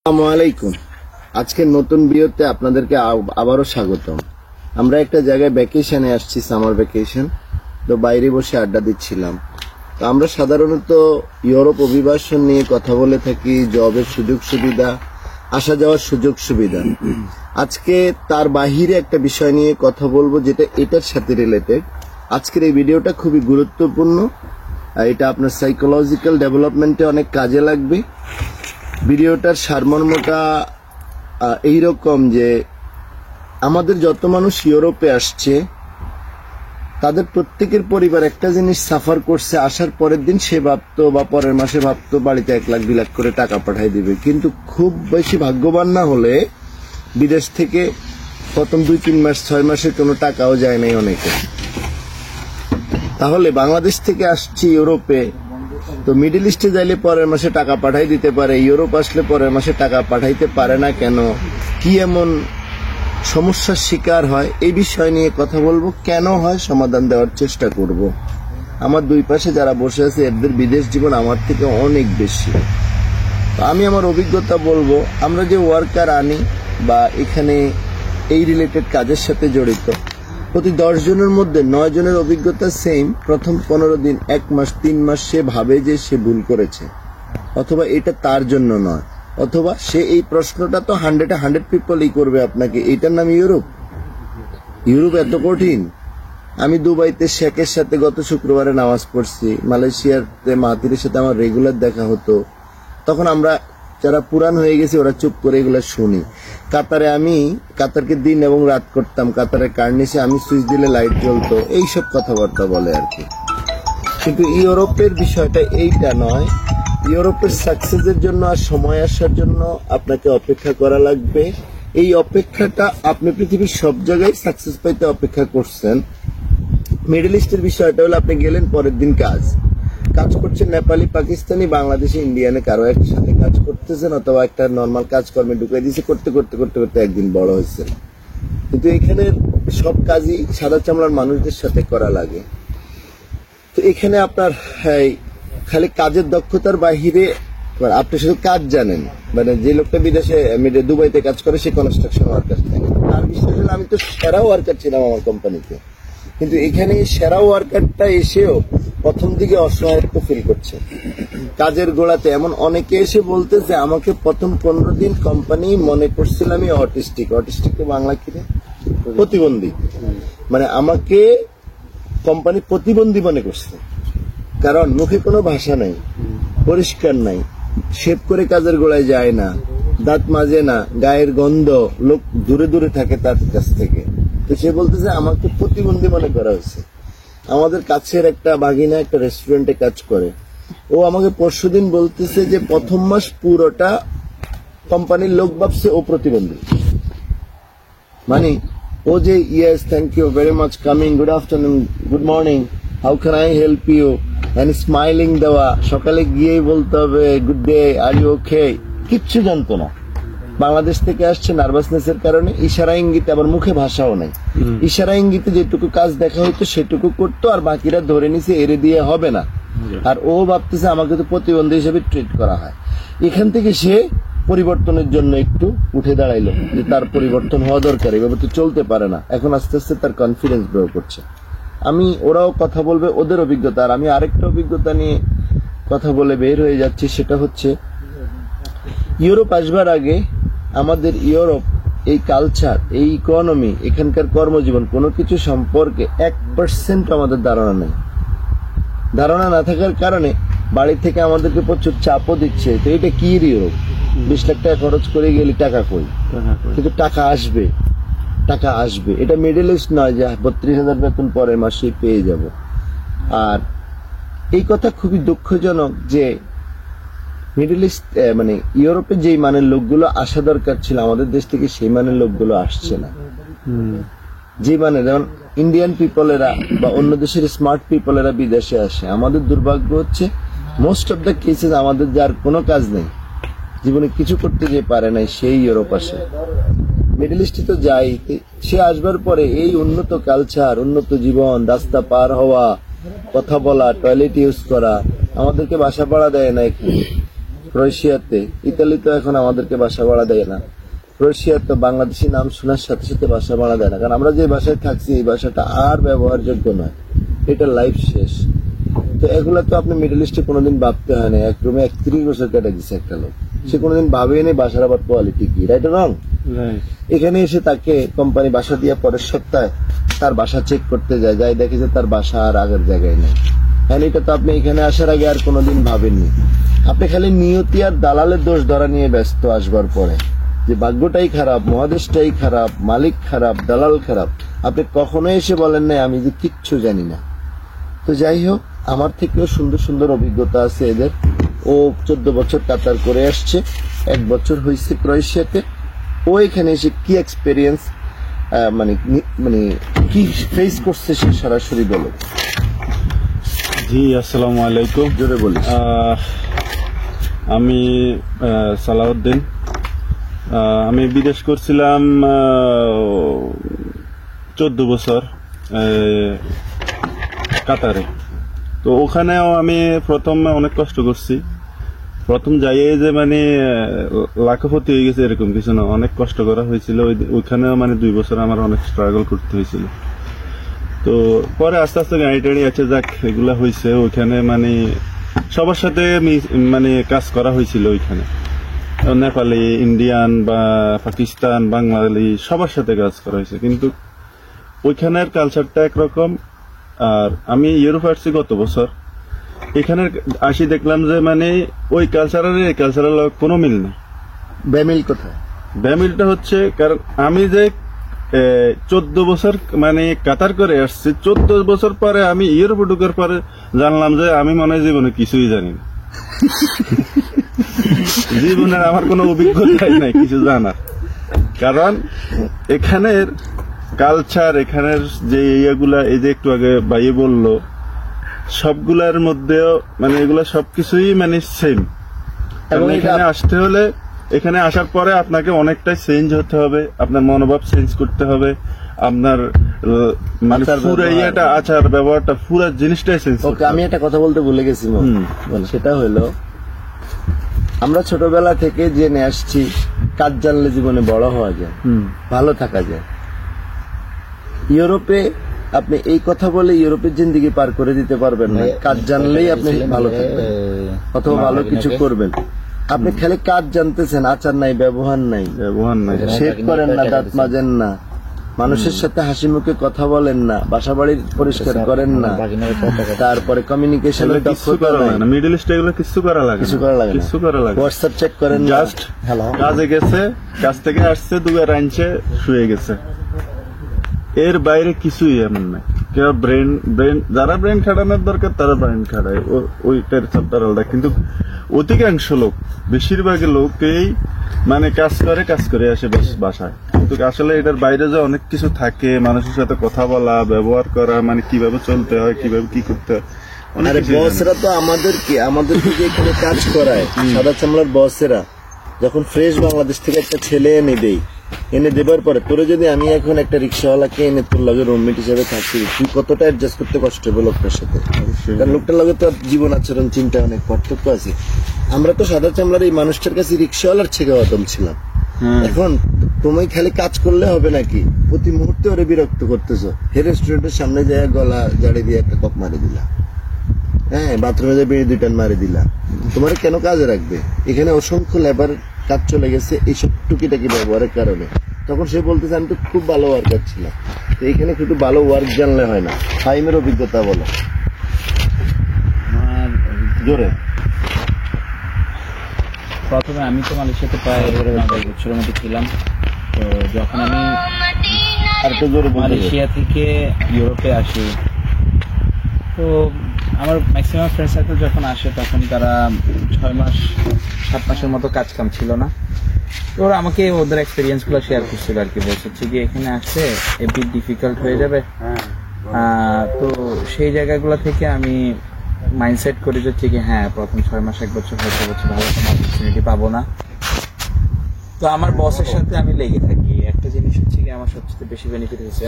আসসালামু আলাইকুম। আজকের নতুন ভিডিওতে আপনাদেরকে আবারও স্বাগতম। আমরা একটা জায়গায় ভ্যাকেশনে আসছি, সামার ভ্যাকেশন। তো বাইরে বসে আড্ডা দিচ্ছিলাম। তো আমরা সাধারণত ইউরোপ অভিবাসন নিয়ে কথা বলে থাকি, জবের সুযোগ সুবিধা, আসা যাওয়ার সুযোগ সুবিধা। আজকে তার বাহিরে একটা বিষয় নিয়ে কথা বলবো, যেটা এটার সাথে রিলেটেড। আজকের এই ভিডিওটা খুবই গুরুত্বপূর্ণ। এটা আপনার সাইকোলজিক্যাল ডেভেলপমেন্টে অনেক কাজে লাগবে। ভিডিওটার সারমর্মটা এইরকম যে আমাদের যত মানুষ ইউরোপে আসছে তাদের প্রত্যেকের পরিবার একটা জিনিস সাফার করছে। আসার পরের দিন সে ভাবতো বা পরের মাসে ভাবতো বাড়িতে 1 লাখ 2 লাখ করে টাকা পাঠাই দিবে, কিন্তু খুব বেশি ভাগ্যবান না হলে বিদেশ থেকে প্রথম 2-3 মাস 6 মাসের কোনো টাকাও যায় নাই অনেকে। তাহলে বাংলাদেশ থেকে আসছি ইউরোপে, তো মিডল ইস্টে যাইলে পরের মাসে টাকা পাঠাই দিতে পারে, ইউরোপ আসলে পরের মাসে টাকা পাঠাইতে পারে না কেন, কি এমন সমস্যার শিকার হয়, এই বিষয় নিয়ে কথা বলবো। কেন হয় সমাধান দেওয়ার চেষ্টা করব। আমার দুই পাশে যারা বসে আছে এদের বিদেশ জীবন আমার থেকে অনেক বেশি। তো আমি আমার অভিজ্ঞতা বলবো। আমরা যে ওয়ার্কার আনি বা এখানে এই রিলেটেড কাজের সাথে জড়িত, প্রতি 10 জনের মধ্যে 9 জনের অভিজ্ঞতা সেম। প্রথম 15 দিন, 1 মাস, 3 মাস সে ভাবে যে সে ভুল করেছে, অথবা এটা তার জন্য নয়, অথবা সে এই প্রশ্নটা তো 100 পিপলই করবে আপনাকে, এটার নাম ইউরোপ। ইউরোপ এত কঠিন। আমি দুবাইতে শেখের সাথে গত শুক্রবারে নামাজ পড়ছি, মালয়েশিয়াতে মাহাতিরের সাথে আমার রেগুলার দেখা হতো। তখন আমরা যারা পুরান হয়ে গেছি ওরা চুপ করে এগুলো শুনি। কাতারে আমি কাতারকে দিন এবং রাত করতাম, কাতারে কার্নিসে আমি সুইচ দিলে লাইট জ্বলতো, এইসব কথাবার্তা বলে আর কি। কিন্তু ইউরোপের বিষয়টা এইটা নয়। ইউরোপের সাকসেসের জন্য আর সময় আসার জন্য আপনাকে অপেক্ষা করা লাগবে। এই অপেক্ষাটা আপনি পৃথিবীর সব জায়গায় সাকসেস পাইতে অপেক্ষা করছেন। মিডল ইস্টের বিষয়টা হলো আপনি গেলেন, পরের দিন কাজ করছেন নেপালি, পাকিস্তানি, বাংলাদেশি, ইন্ডিয়ানে কারো এক সাথে কাজ করতেছেন, অথবা একটা নর্মাল কাজকর্মে ঢুকে দিয়েছে, করতে করতে করতে করতে একদিন বড় হয়েছে। কিন্তু এখানে সব কাজই সাদা চামড়ার মানুষদের সাথে করা লাগে। তো এখানে আপনার খালি কাজের দক্ষতার বাহিরে আপনি শুধু কাজ জানেন। মানে যে লোকটা বিদেশে দুবাইতে কাজ করে সে কনস্ট্রাকশন ওয়ার্কার থাকে, তার বিষয় হলো আমি তো সেরা ওয়ার্কার ছিলাম আমার কোম্পানিতে, কিন্তু এখানে সেরা ওয়ার্কারটা এসেও প্রথম দিকে অসহায়ত্ব ফিল করছে কাজের গোড়াতে। এমন অনেকে এসে বলতেছে আমাকে প্রথম 15 দিন কোম্পানি মনে করছিল আমি অটিস্টিক তো বাংলা কি রে, প্রতিবন্ধী। মানে আমাকে কোম্পানি প্রতিবন্ধী মনে করছে, কারণ মুখে কোনো ভাষা নাই, পরিষ্কার নাই, শেভ করে কাজের গোড়ায় যায় না, দাঁত মাজে না, গায়ের গন্ধ, লোক দূরে দূরে থাকে তার কাছ থেকে। তো সে বলতেছে আমাকে প্রতিবন্ধী মনে করা হয়েছে। আমাদের কাছের একটা বাগিনা একটা রেস্টুরেন্টে কাজ করে, ও আমাকে পরশুদিন বলতেছে যে প্রথম মাস পুরোটা কোম্পানির লোক ভাবছে ও প্রতিবন্ধী। মানে ও যে yes thank you very much coming, good afternoon, good morning, how can I help you, and smiling দেওয়া, সকালে গিয়েই বলতে হবে good day, are you okay, কিচ্ছু জানতো না। বাংলাদেশ থেকে আসছে নার্ভাসনেসের কারণে, ইশারা ইঙ্গিতে, আবার মুখে ভাষাও নাই, ইশারা ইঙ্গিতে যেটুকু কাজ দেখা হইতো সেটুকু করতো, আর বাকিরা ধরে নিছে এরে দিয়ে হবে না। আর ও ভাবতেছে আমাকে তো প্রতিবন্ধী হিসেবে ট্রিট করা হয়। এখান থেকে সে পরিবর্তনের জন্য একটু উঠে দাঁড়াইলো যে তার পরিবর্তন হওয়া দরকার, এভাবে তো চলতে পারে না। এখন আস্তে আস্তে তার কনফিডেন্স গ্রো করছে। ওরাও কথা বলবে ওদের অভিজ্ঞতা, আর আমি আরেকটা অভিজ্ঞতা নিয়ে কথা বলে বের হয়ে যাচ্ছি। সেটা হচ্ছে ইউরোপ আসবার আগে আমাদের ইউরোপ, এই কালচার, এই ইকোনমি, এখানকার কর্মজীবন, কোনো কিছু সম্পর্কে 1% আমাদের ধারণা নেই। ধারণা না থাকার কারণে বাড়ি থেকে আমাদেরকে প্রচুর চাপও দিচ্ছে। তো এটা কি ইউরোপ, 20 লাখ টাকা খরচ করে গেলে টাকা কই, কিন্তু টাকা আসবে, টাকা আসবে। এটা মিডল ইস্ট নয় যে 32,000 বেতন পরের মাসে পেয়ে যাব। আর এই কথা খুবই দুঃখজনক যে মিডল ইস্ট মানে ইউরোপে যেই মানের লোকগুলো আসা দরকার ছিল আমাদের দেশ থেকে, সেই মানের লোকগুলো আসছে না। যে মানে যেমন ইন্ডিয়ান পিপলেরা বা অন্য দেশের স্মার্ট পিপলেরা বিদেশে আসে। আমাদের দুর্ভাগ্য হচ্ছে মোস্ট অফ দ্য কেসেস আমাদের যার কোনো কাজ নেই, জীবনে কিছু করতে যে পারে নাই, সেই ইউরোপ আসে। মিডল ইস্টে তো যাই, সে আসবার পরে এই উন্নত কালচার, উন্নত জীবন, রাস্তা পার হওয়া, কথা বলা, টয়লেট ইউজ করা, আমাদেরকে বাসা ভাড়া দেয় না একটু, ক্রোয়েশিয়াতে, ইতালি তো এখন আমাদেরকে বাসা ভাড়া দেয় না, ক্রোয়েশিয়া তো বাংলাদেশি নাম শোনার সাথে সাথে বাসা ভাড়া দেয় না, কারণ আমরা যে বাসায় থাকছি এই বাসাটা আর ব্যবহারযোগ্য নয়, এটা লাইফ শেষ। তো এগুলা তো আপনি মিডল ইস্টে কোনোদিন ভাবতে হয় না। এক রুমে 31 বছর কেটে দিচ্ছে একটা লোক, সে কোনোদিন ভাবেই নেই বাসার আবার কোয়ালিটি কি, রাইট রং। এখানে এসে তাকে কোম্পানি বাসা দিয়ে পরের সপ্তাহে তার বাসা চেক করতে যায়, যাই দেখে যে তার বাসা আর আগের জায়গায় নেই। হ্যাঁ, এটা তো আপনি এখানে আসার আগে আর কোনোদিন ভাবেননি। আপনি খালি নিয়তি আর দালালের দোষ ধরা নিয়ে ব্যস্ত আসবার পরে, যে ভাগ্যটাই খারাপ, মহাদেশটাই খারাপ, মালিক খারাপ, দালাল খারাপ। আপনি কখনো এসে বলেন নাই আমি যে কিচ্ছু জানি না। তো যাই হোক, আমার থেকেও সুন্দর সুন্দর অভিজ্ঞতা আছে এদের। ও 14 বছর কাতার করে আসছে, 1 বছর হয়েছে ক্রোয়েশিয়াতে। ও এখানে এসে কি এক্সপেরিয়েন্স মানে কি ফেস করছে সে সরাসরি বলো। জি, আসসালামু আলাইকুম। জোরে বলিস। আমি সালাউদ্দিন। আমি বিদেশ করছিলাম 14 বছর কাতারে। তো ওখানেও আমি প্রথমে অনেক কষ্ট করছি। প্রথম যাইয়ে যে মানে লাখপতি হয়ে গেছে এরকম কিছু না, অনেক কষ্ট করা হয়েছিল। ওইখানেও মানে 2 বছর আমার অনেক স্ট্রাগল করতে হয়েছিল। তো পরে আস্তে আস্তে গাড়ি টাড়ি আছে, যাক এগুলা হয়েছে। ওইখানে মানে সবার সাথে মানে কাজ করা হয়েছিল ওইখানে, নেপালি, ইন্ডিয়ান বা পাকিস্তান, বাঙালি সবার সাথে কাজ করা হয়েছে। কিন্তু ওইখানের কালচারটা একরকম, আর আমি ইউরোপ আসছি গত বছর। এখানে আসি দেখলাম যে মানে ওই কালচারের এই কালচারের কোনো মিল নেই। বেমিল কোথায়? বেমিলটা হচ্ছে কারণ আমি যে 14 বছর মানে কাতার করে আসছি, 14 বছর পরে আমি ইউরোপে ঢুকার পরে জানলাম যে আমি মনে হয় জীবনে কিছুই জানি না। জীবনের আমার কোনো অভিজ্ঞতাই নাই কিছু জানার। কারণ এখানের কালচার, এখানের যে ইয়েগুলা, এই যে একটু আগে ভাইয়ে বললো, সবগুলার মধ্যেও মানে এগুলা সবকিছুই মানে সেম। এবং এখানে আসতে হলে, এখানে আসার পরে আপনাকে অনেকটাই চেঞ্জ হতে হবে, আপনার মনোভাব চেঞ্জ করতে হবে, আপনার মানে পুরো ইয়েটা, আচার ব্যবহারটা, পুরো জিনিসটাই চেঞ্জ করতে হবে। আমি একটা কথা বলতে ভুলে গেছি, সেটা হলো আমরা ছোটবেলা থেকে জেনে আসছি কাজ জানলে জীবনে বড় হওয়া যায়, ভালো থাকা যায়। ইউরোপে আপনি এই কথা বলে ইউরোপের জিন্দেগি পার করে দিতে পারবেন না। কাজ জানলেই আপনি ভালো থাকবেন অথবা ভালো কিছু করবেন। আপনি খালি কাজ জানতেছেন, আচার নাই, ব্যবহার নাই, শেভ করেন না, দাঁত মাজেন না, মানুষের সাথে হাসি মুখে কথা বলেন না, বাসা বাড়ি পরিষ্কার করেন না, তারপরে কমিউনিকেশনের দক্ষতা নাই, মিডল ইস্টে এগুলো কিছু করা লাগে না, হোয়াটসঅ্যাপ চেক করেন না, জাস্ট কাজে গেছে, কাজ থেকে আসছে, দুবার আনছে, শুয়ে গেছে। এর বাইরে কিছুই এমন নাই। কেউ ব্রেন যারা ব্রেন খাটানোর দরকার তারা ব্রেন খাটায়, ওইটার চ্যাপ্টার আলাদা। কিন্তু অধিকাংশ লোক, বেশিরভাগ লোকেই মানে কাজ করে আসে বাসায়। কিন্তু আসলে এটার বাইরে যে অনেক কিছু থাকে, মানুষের সাথে কথা বলা, ব্যবহার করা, মানে কিভাবে চলতে হয়, কিভাবে কি করতে হয়। বসেরা তো আমাদেরকে যে এখানে কাজ করায়, সাদা চামড়ার বসেরা যখন ফ্রেশ বাংলাদেশ থেকে একটা ছেলে এনে দেবার পরে, তোরে যদি আমি এখন একটা রিক্সাওয়ালাকে এনে তোর লগে রুমমেট হিসেবে থাকি, তুই কতটা অ্যাডজাস্ট করতে কষ্ট হবে লোকটার সাথে। কারণ লোকটার লগে তো জীবন আচরণ, চিন্তা অনেক পার্থক্য আছে। আমরা তো সাদা চামড়ার এই মানুষটার কাছে রিক্সাওয়ালার ছেগে অদম ছিলাম। এখন তুমি খালি কাজ করলে হবে নাকি? প্রতি মুহূর্তে ওরে বিরক্ত করতেছো। হে রেস্টুরেন্টের সামনে যায় গলা জাড়ি দিয়ে একটা কপ মারি দিলা, হ্যাঁ, বাথরুমে যায় বেরিয়ে 2 টান মারি দিলা, তোমার কেন কাজে রাখবে? এখানে অসংখ্য লেবার কাজ চলে গেছে এইসব টুকিটাকি ব্যবহারের কারণে। তখন সে বলতেছে আমি তো খুব ভালো ওয়ার্কার ছিলাম। তো এখানে একটু ভালো ওয়ার্ক জানলে হয় না। ফাইমের অভিজ্ঞতা বলো জোরে। প্রথমে আমি তো মালয়েশিয়াতে প্রায় 9 বছরের মতো ছিলাম। তো যখন আমি মালয়েশিয়া থেকে ইউরোপে আসি, তো আমার ম্যাক্সিমাম ফ্রেন্ড সার্কেল যখন আসে তখন তারা 6 মাস 7 মাসের মতো কাজ কাম ছিল না। তো ওরা আমাকে ওদের এক্সপিরিয়েন্স গুলো শেয়ার করছিল আর কি, বলছে যে এখানে আসলে এমনি ডিফিকাল্ট হয়ে যাবে। তো সেই জায়গাগুলো থেকে আমি মাইন্ডসেট করে যাচ্ছি কি হ্যাঁ, প্রথম 6 মাস 1 বছর হয়তো ভালো কোনো অপরচুনিটি পাবো না। তো আমার বসের সাথে আমি লেগে থাকি। একটা জিনিস হচ্ছে কি আমার সবচেয়ে বেশি বেনিফিট হয়েছে,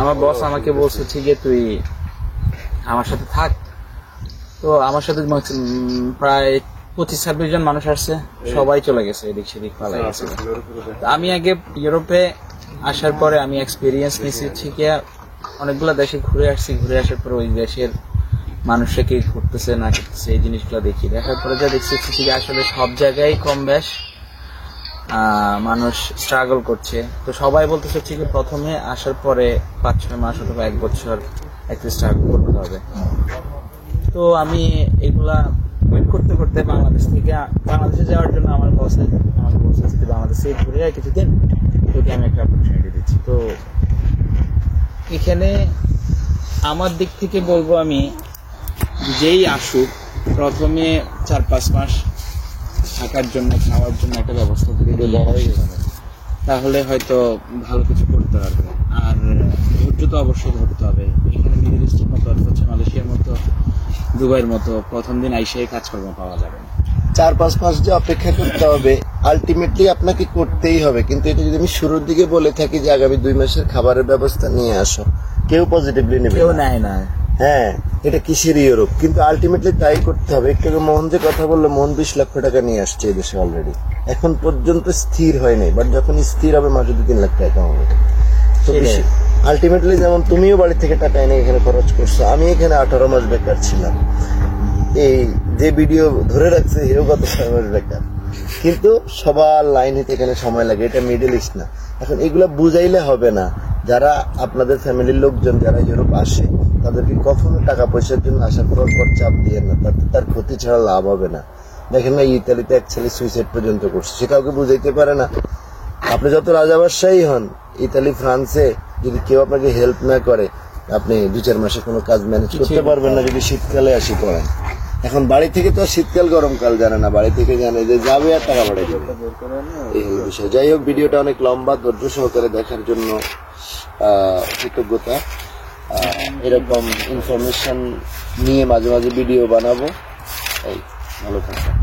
আমার বস আমাকে বলছে যে তুই আমার সাথে থাক। তো আমার সাথে প্রায় 25-26 জন মানুষ আসছে, সবাই চলে গেছে, এদিক সেদিক পালা গেছে। তো আমি আগে ইউরোপে আসার পরে আমি এক্সপিরিয়েন্স নিয়েছি হচ্ছে কি অনেকগুলো দেশে ঘুরে আসছি, ঘুরে আসার পরে ওই দেশের মানুষরা কি করতেছে না করতেছে এই জিনিসগুলো দেখি, দেখার পরে যা দেখছি হচ্ছে কি আসলে সব জায়গায় কম বেশ মানুষ স্ট্রাগল করছে। তো সবাই বলতেছে হচ্ছে কি প্রথমে আসার পরে 5-6 মাস অথবা 1 বছর একটা স্ট্রাগল করতে হবে। তো আমি এগুলা ওয়েট করতে করতে বাংলাদেশে যাওয়ার জন্য আমার বসে আমাকে বলছে যে বাংলাদেশে ঘুরে কিছুদিন তোকে আমি একটা অপরচুনিটি দিচ্ছি। তো এখানে আমার দিক থেকে বলবো আমি যেই আসুক প্রথমে 4-5 মাস থাকার জন্য খাওয়ার জন্য একটা ব্যবস্থা করে দিলে তাহলে হয়তো ভালো কিছু করতে পারবে। আর ধৈর্য তো অবশ্যই ধরতে হবে। এখানে মিডল ইস্টের মতো হচ্ছে মালয়েশিয়ার মতো দুবাইয়ের মতো প্রথম দিন আইসাই কাজকর্ম পাওয়া যাবে না। 4-5 মাস যে অপেক্ষা করতে হবে আলটিমেটলি আপনাকে করতেই হবে, কিন্তু এটা যদি আমি শুরুর দিকে বলে থাকি যে আগামী 2 মাসের খাবারের ব্যবস্থা নিয়ে আসো, কেউ পজিটিভলি নেবে কেউ না। নেয় না। হ্যাঁ, এটা কিসের ইউরোপ, কিন্তু আলটিমেটলি তাই করতে হবে। একটু আগে মোহন যে কথা বললো, মোহন 20 লক্ষ টাকা নিয়ে আসছে এই দেশে অলরেডি, এখন পর্যন্ত স্থির হয় নাই, বাট যখন স্থির হবে মাসে 2-3 লাখ টাকা হবে। তো আলটিমেটলি যেমন তুমিও বাড়ি থেকে টাকা এনে এখানে খরচ করছো, আমি এখানে 18 মাস বেকার ছিলাম, এই যে ভিডিও ধরে রাখছে হেও গত 6 মাস বেকার, কিন্তু সবার লাইন হইতে এখানে সময় লাগে। এটা মিডল ইস্ট না। এখন এগুলা বুঝাইলে হবে না। যারা আপনাদের ফ্যামিলির লোকজন যারা ইউরোপ আসে তাদেরকে কখনো টাকা পয়সার জন্য আশা করার পর চাপ দিয়ে না, তাতে তার ক্ষতি ছাড়া লাভ হবে না। দেখেন না, ইতালিতে এক ছেলে সুইসাইড পর্যন্ত করছে, সে কাউকে বুঝাইতে পারে না। আপনি যত রাজাবাদশাহী হন, ইতালি ফ্রান্সে যদি কেউ আপনাকে হেল্প না করে, আপনি 2-4 মাসে কোনো কাজ ম্যানেজ করতে পারবেন না যদি শীতকালে আসি পড়েন। এখন বাড়ি থেকে তো শীতকাল গরমকাল জানে না, বাড়ি থেকে জানে যে যাবে আর টাকা বাড়াই যাবে, এই হলো বিষয়। যাই হোক, ভিডিওটা অনেক লম্বা, ধৈর্য সহকারে দেখার জন্য কৃতজ্ঞতা। এরকম ইনফরমেশন নিয়ে মাঝে মাঝে ভিডিও বানাবো। এই ভালো থাকবেন।